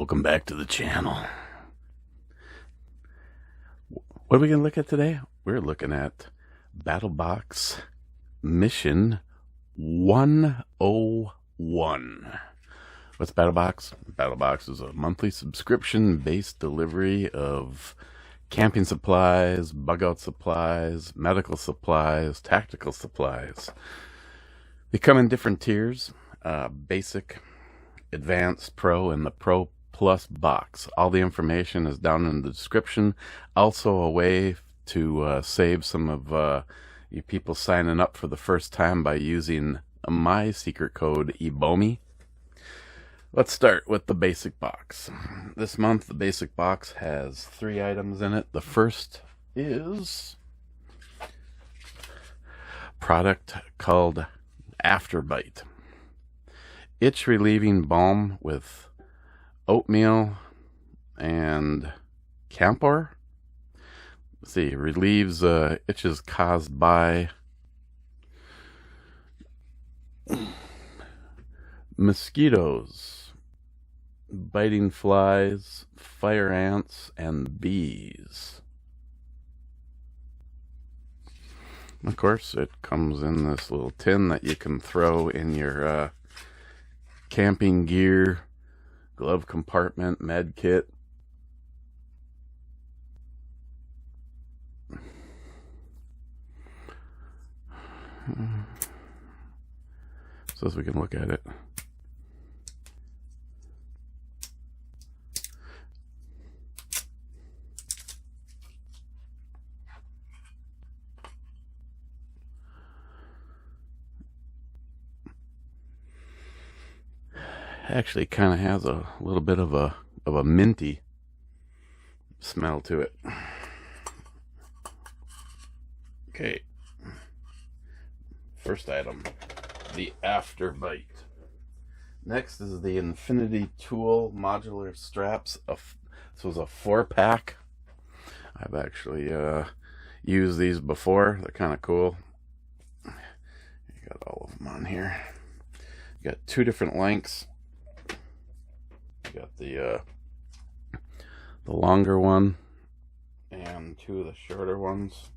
Welcome back to the channel. What are we going to look at today? We're looking at Battlbox Mission 101. What's Battlbox? Battlbox is a monthly subscription-based delivery of camping supplies, bug-out supplies, medical supplies, tactical supplies. They come in different tiers, basic, advanced, pro, and the Pro Plus box. All the information is down in the description. Also a way to save some of you people signing up for the first time by using my secret code ebomey. Let's start with the basic box. This month the basic box has 3 items in it. The first is product called Afterbite. Itch relieving balm with oatmeal and HFor. Let's see, relieves itches caused by mosquitoes, biting flies, fire ants, and bees. Of course, it comes in this little tin that you can throw in your camping gear, glove compartment, med kit. So as we can look at it. Actually kind of has a little bit of a minty smell to it. Okay, first item, the Afterbite. Next is the Infinity Tool modular straps. This was a 4-pack. I've actually used these before. They're kind of cool. You got all of them on here. You got 2 different lengths. You got the longer one and 2 of the shorter ones.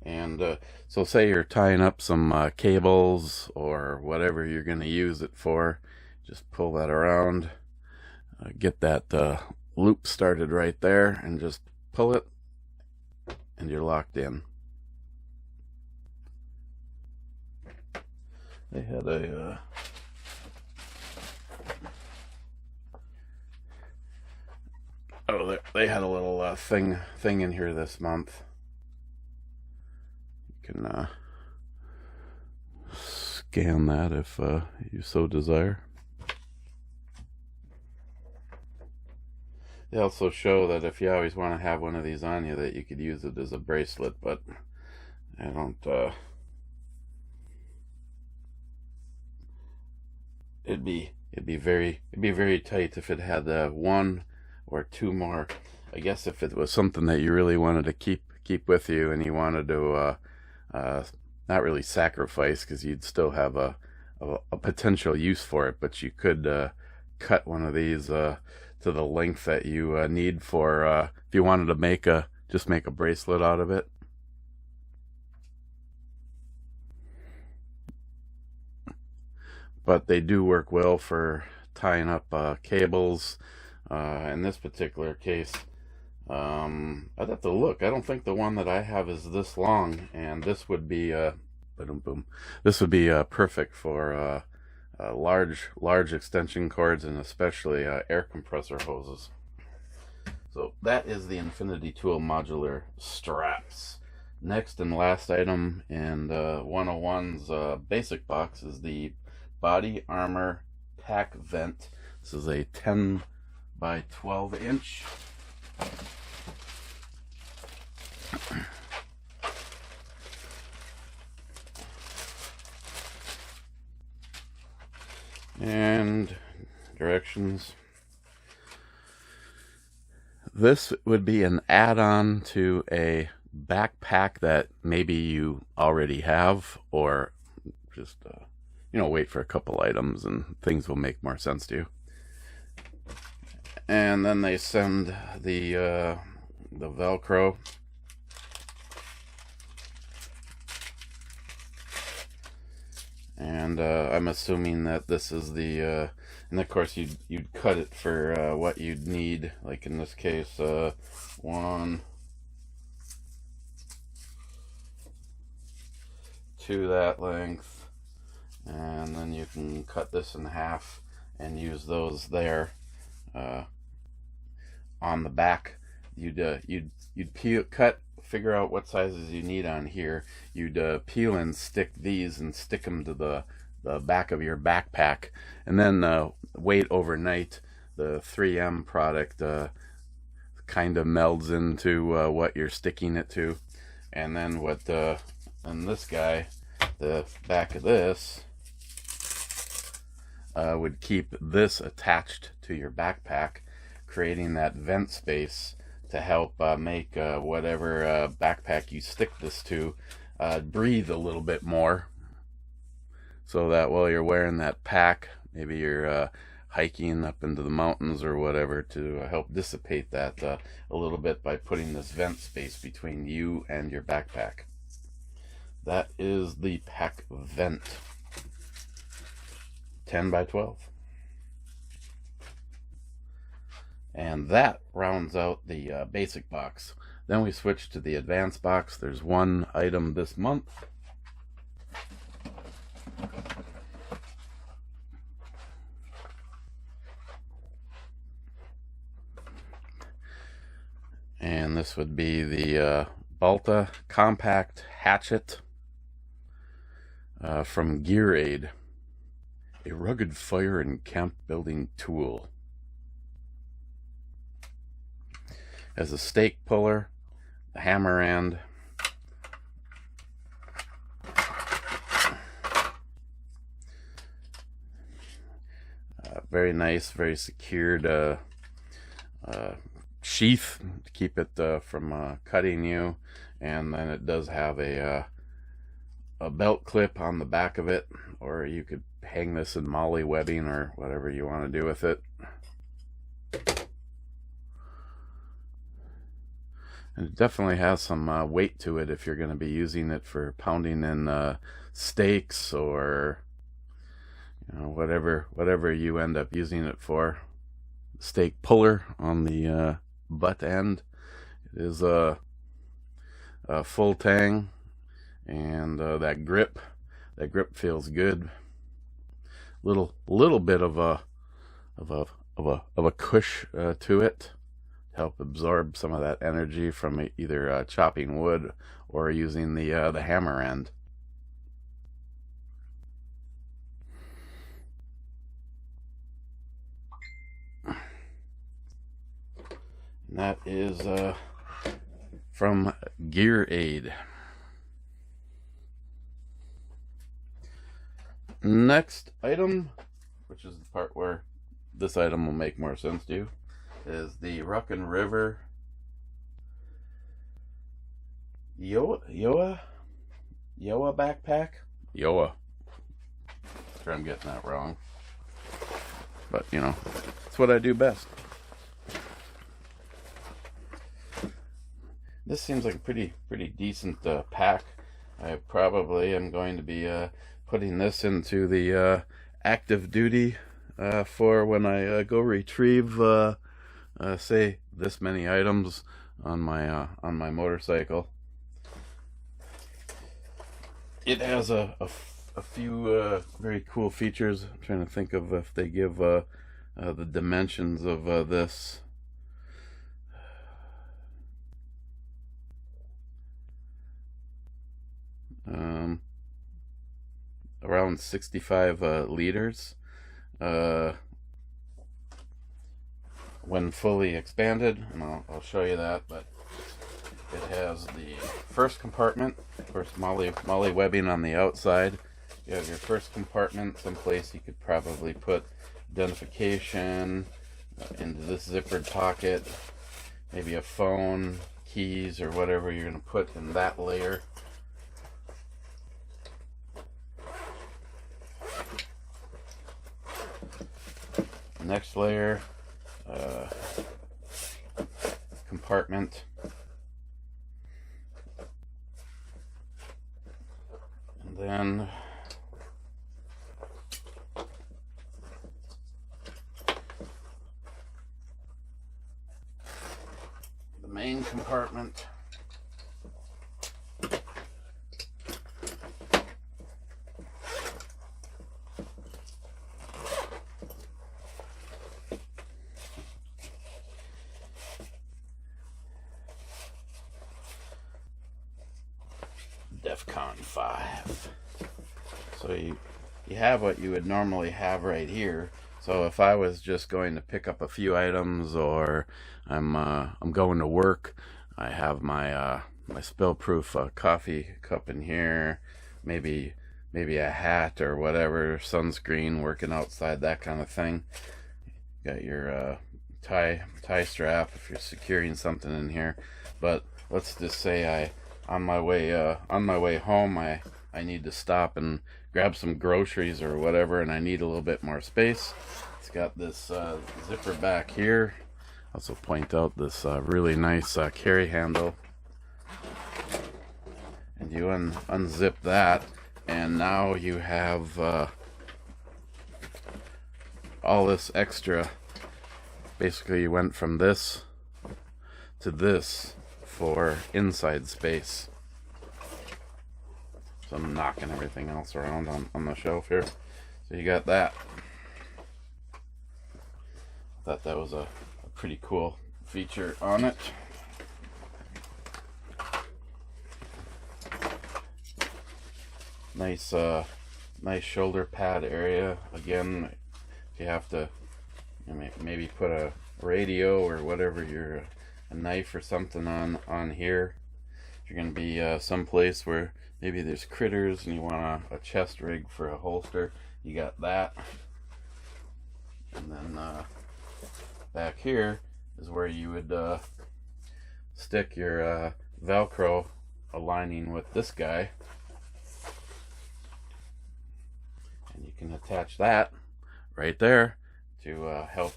And so say you're tying up some cables or whatever you're going to use it for, just pull that around, get that loop started right there, and just pull it, and you're locked in. They had a they had a little thing in here this month. You can scan that if you so desire. They also show that if you always want to have one of these on you, that you could use it as a bracelet, but I don't. It'd be very tight if it had 1 or 2 more. I guess if it was something that you really wanted to keep with you, and you wanted to not really sacrifice, because you'd still have a potential use for it, but you could cut one of these to the length that you need for if you wanted to just make a bracelet out of it. But they do work well for tying up cables. In this particular case, I'd have to look. I don't think the one that I have is this long, and this would be this would be perfect for large extension cords, and especially air compressor hoses. So that is the Infinity Tool modular straps. Next and last item in 101's basic box is the Body Armor Pack Vent. This is a 10 by 12 inch. And directions. This would be an add-on to a backpack that maybe you already have, or just wait for a couple items and things will make more sense to you. And then they send the Velcro. And I'm assuming that this is the and of course you'd cut it for what you'd need, like in this case 1, 2 that length, and then you can cut this in half and use those there on the back. You'd peel, cut, figure out what sizes you need on here. You'd peel and stick these and stick them to the back of your backpack, and then wait overnight. The 3M product kind of melds into what you're sticking it to, and then what and this guy, the back of this would keep this attached to your backpack, creating that vent space to help make whatever backpack you stick this to breathe a little bit more, so that while you're wearing that pack, maybe you're hiking up into the mountains or whatever, to help dissipate that a little bit by putting this vent space between you and your backpack. That is the pack vent, 10 by 12. And that rounds out the basic box. Then we switch to the advanced box. There's one item this month. And this would be the Balta Compact Hatchet from Gear Aid, a rugged fire and camp building tool. Has a stake puller, a hammer end, very nice, very secured sheath to keep it from cutting you, and then it does have a belt clip on the back of it, or you could hang this in molly webbing or whatever you want to do with it. And it definitely has some weight to it if you're going to be using it for pounding in steaks, or whatever you end up using it for. Steak puller on the butt end. It is a full tang, and that grip feels good. Little bit of a cush to it. Help absorb some of that energy from either chopping wood or using the hammer end. And that is from Gear Aid. Next item, which is the part where this item will make more sense to you, is the Ruckin' River Yoa backpack. Yoa. Sure, I'm getting that wrong, but it's what I do best. This seems like a pretty decent pack. I probably am going to be putting this into the active duty for when I go retrieve say this many items on my motorcycle. It has a few very cool features. I'm trying to think of if they give the dimensions of this. Around 65 liters. When fully expanded, and I'll show you that, but it has the first compartment, of course, molly webbing on the outside. You have your first compartment, someplace you could probably put identification into this zippered pocket, maybe a phone, keys, or whatever you're going to put in that layer. Next layer compartment. And then the main compartment. DEFCON 5. So you have what you would normally have right here. So if I was just going to pick up a few items, or I'm going to work, I have my my spill-proof coffee cup in here, maybe a hat or whatever, sunscreen, working outside, that kind of thing. Got your tie strap if you're securing something in here. But let's just say on my way home, I need to stop and grab some groceries or whatever, and I need a little bit more space. It's got this zipper back here. Also point out this really nice carry handle, and you unzip that, and now you have all this extra. Basically, you went from this to this for inside space. So I'm knocking everything else around on the shelf here. So you got that. Thought that was a pretty cool feature on it. Nice nice shoulder pad area. Again, if you have to maybe put a radio or whatever, a knife or something on here. If you're going to be someplace where maybe there's critters and you want a chest rig for a holster, you got that. And then back here is where you would stick your Velcro aligning with this guy. And you can attach that right there to help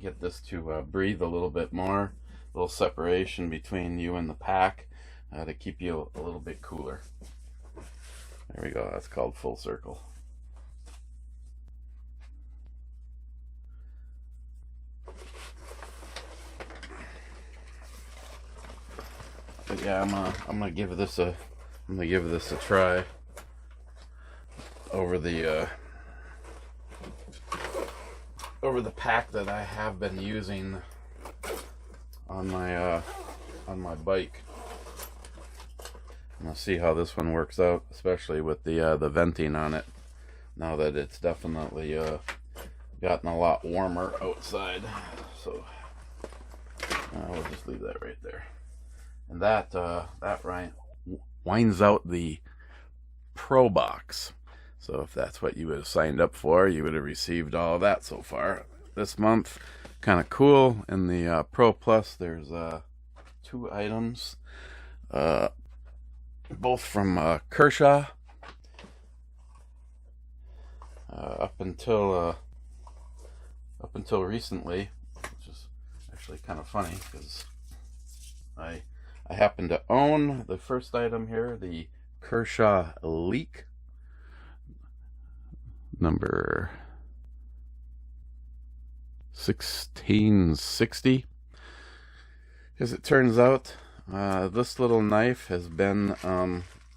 get this to breathe a little bit more. A little separation between you and the pack to keep you a little bit cooler. There we go. That's called full circle. But yeah, I'm gonna give this a try over the pack that I have been using on my bike. And I'll see how this one works out, especially with the venting on it, now that it's definitely gotten a lot warmer outside. So we'll just leave that right there. And that winds out the Pro box. So if that's what you would have signed up for, you would have received all of that so far this month. Kind of cool. In the Pro Plus, there's 2 items, both from Kershaw. Up until recently, which is actually kind of funny because I happen to own the first item here, the Kershaw Leak number 1660. As it turns out, this little knife has been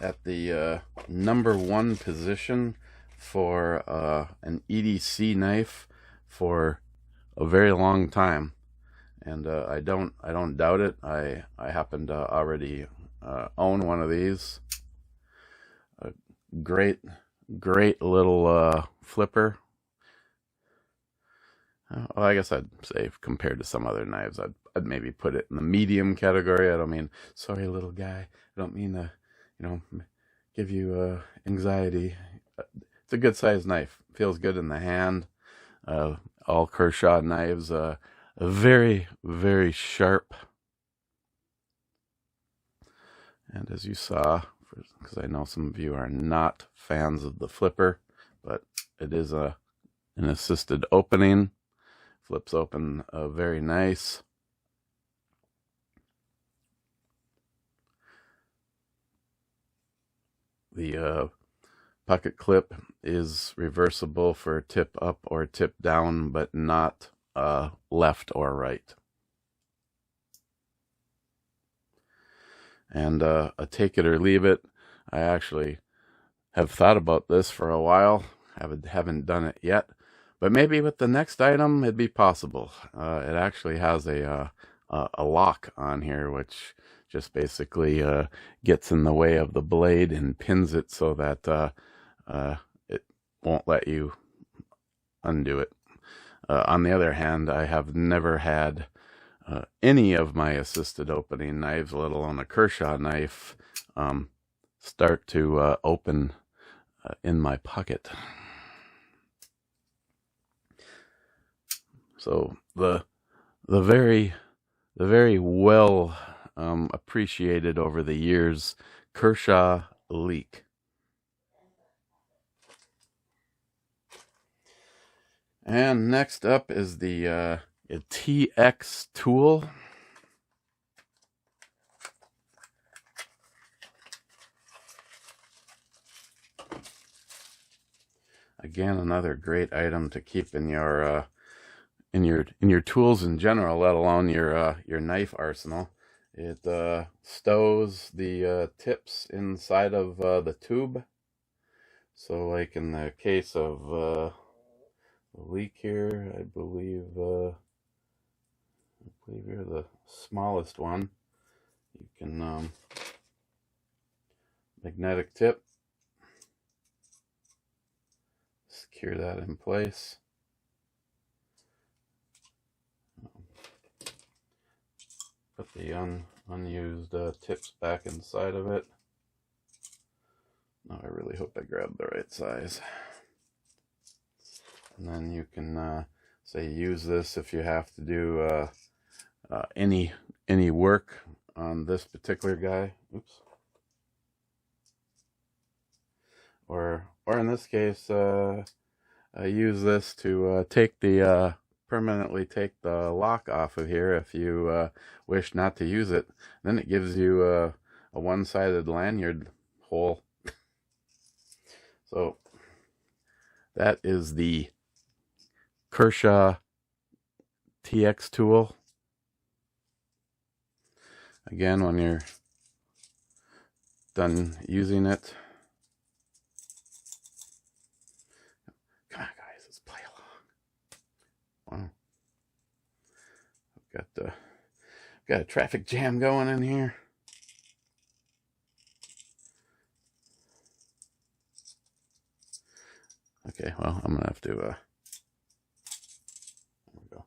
at the #1 position for an EDC knife for a very long time, and I don't doubt it. I happen to already own one of these. A great little flipper. Well, I guess I'd say compared to some other knives, I'd maybe put it in the medium category. I don't mean, sorry little guy, I don't mean to, give you anxiety. It's a good sized knife. Feels good in the hand. All Kershaw knives, very, very sharp. And as you saw, because I know some of you are not fans of the flipper, but it is an assisted opening. Flips open very nice. The pocket clip is reversible for tip up or tip down, but not left or right. And a take it or leave it. I actually have thought about this for a while. Haven't done it yet, but maybe with the next item it'd be possible. It actually has a lock on here, which just basically gets in the way of the blade and pins it so that it won't let you undo it. On the other hand, I have never had any of my assisted opening knives, let alone a Kershaw knife, start to open in my pocket. So the very well appreciated over the years Kershaw leak. And next up is the TX tool. Again, another great item to keep in your tools in general, let alone your knife arsenal. It stows the tips inside of the tube. So, like in the case of the leak here, I believe you're the smallest one. You can magnetic tip, secure that in place. Put the unused tips back inside of it. Now I really hope I grabbed the right size. And then you can say use this if you have to do any work on this particular guy. Oops. Or in this case, I use this to permanently take the lock off of here if you wish not to use it. Then it gives you a one-sided lanyard hole. So that is the Kershaw TX tool. Again, when you're done using it, come on guys, let's play along. Wow, I've got a traffic jam going in here. Okay, well, I'm gonna have to there we go.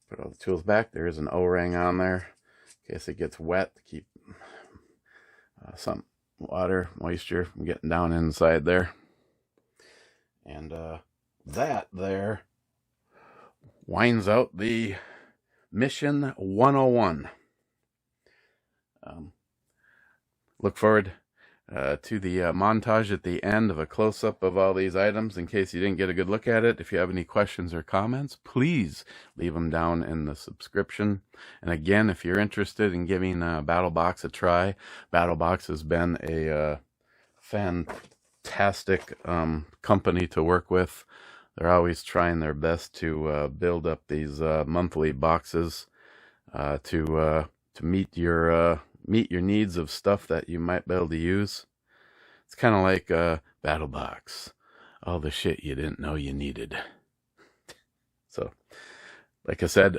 Put all the tools back. There is an O-ring on there in case it gets wet to keep some water, moisture from getting down inside there. And that there winds out the Mission 101. Look forward to the montage at the end of a close-up of all these items in case you didn't get a good look at it. If you have any questions or comments, please leave them down in the subscription. And again, if you're interested in giving Battlbox a try, Battlbox has been a fantastic company to work with. They're always trying their best to build up these monthly boxes to meet your needs of stuff that you might be able to use. It's kind of like Battlbox, all the shit you didn't know you needed. So, like I said,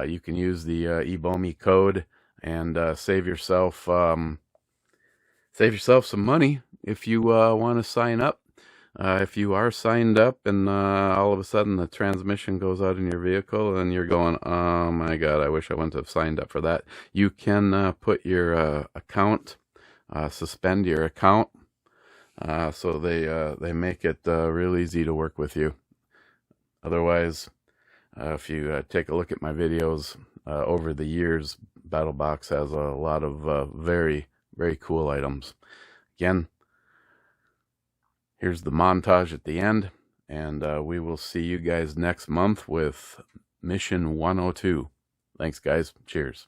you can use the ebomey code and save yourself some money if you want to sign up. If you are signed up and all of a sudden the transmission goes out in your vehicle and you're going, oh my God, I wish I wouldn't have signed up for that. You can put your account, suspend your account, so they make it real easy to work with you. Otherwise, if you take a look at my videos over the years, Battlbox has a lot of very, very cool items. Again, here's the montage at the end, and we will see you guys next month with Mission 102. Thanks, guys. Cheers.